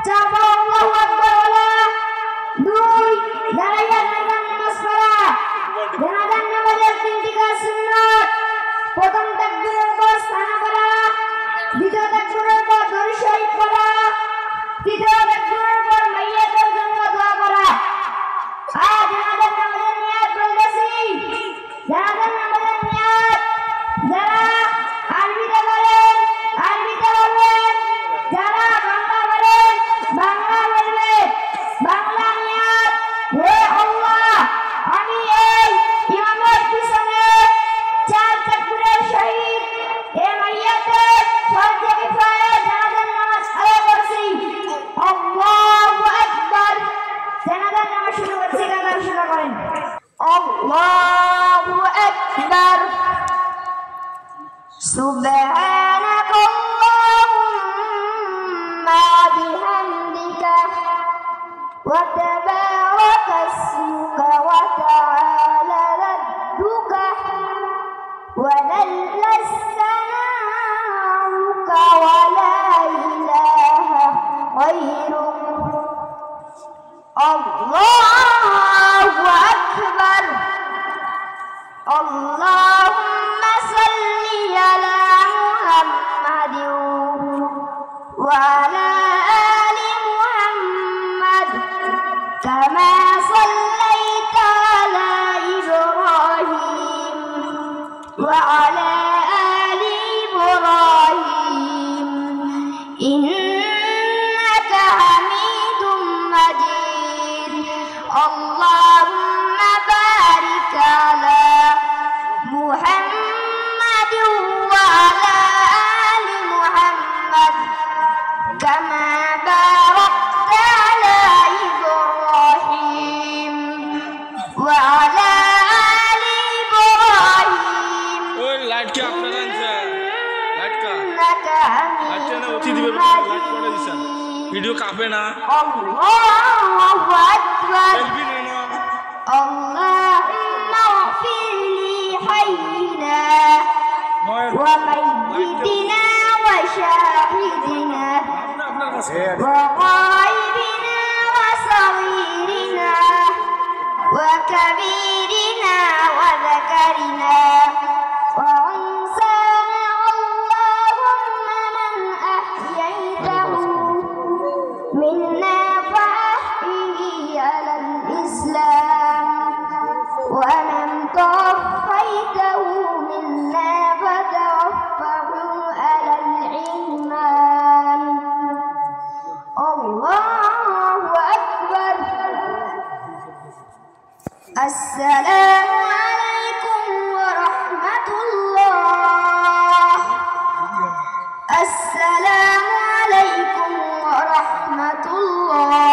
চাপা আল্লাহু আকবার বলা। 2 দাঁড়াইয়া নামাজ পড়া। জানাজার নামাজের 3টি কাজ সুন্নাত। প্রথম তাকবীরের পর সানা করা, দ্বিতীয় তাকবীরের পর দরুদ শরীফ পড়া, তৃতীয় তাকবীরের পর মাইয়াতের জন্য দোয়া করা। জানাজার নামাজের নিয়াত বলতেছি। জানাজার নামাজের নিয়াত যারা আরবিতে বলেন আরবিতে বলবেন, যারা বাংলা বলেন বাংলা বলবেন। বাংলা নিয়াত, হে আল্লাহ আমি এই ইমামের পিছনে 4 তাকবীরের সহিত এই মাইয়াতের ফরজে কিফায়া জানাজার নামাজ আদায় করছি। আল্লাহু আকবার। জানাজার নামাজ শুরু করছি, কাকা শুরু করেন। আল্লাহু আকবার। সুবহানাকাল্লাহুম্মা বিহামদিকা ওয়া তাবারাকা ইসমুকা ওয়া তাআলা জাদ্দুকা ওয়া জাল্লা সানাউকা ওয়া লা ইলাহা গায়রুক। আল্লাহু আকবার। আল্লাহুম্মা সাল্লি আলা মুহাম্মাদিন ওয়া আলা আলি মুহাম্মাদ কামা সাল্লাইতা আলা ইব্রাহিম ওয়া আলা আলি ইব্রাহিম ইন্নাকা হামিদুম মাজিদ। আল্লাহুম্মা বারিক আলা محمد وعلى آل محمد كما باركت على إبراهيم وعلى آل إبراهيم إنك حميد مجيد। ভিডিও কাঁপে না। আল্লাহু আকবার। আল্লাহুম্মা ইগফির লি হাইয়িনা ওয়া মাইয়িতিনা ওয়া শাহিদিনা ওয়া গায়িবিনা ওয়া সাগীরিনা ওয়া কাবীরিনা ওয়া যাকারিনা ওয়া উনসানা। আল্লাহুম্ma মান আহয়াইতাহু منا فأحيه على الإسلام ومن توفيته منا فتوفه على الإيمان. الله أكبر. السلام عليكم ورحمة الله. السلام عليكم ورحمة الله.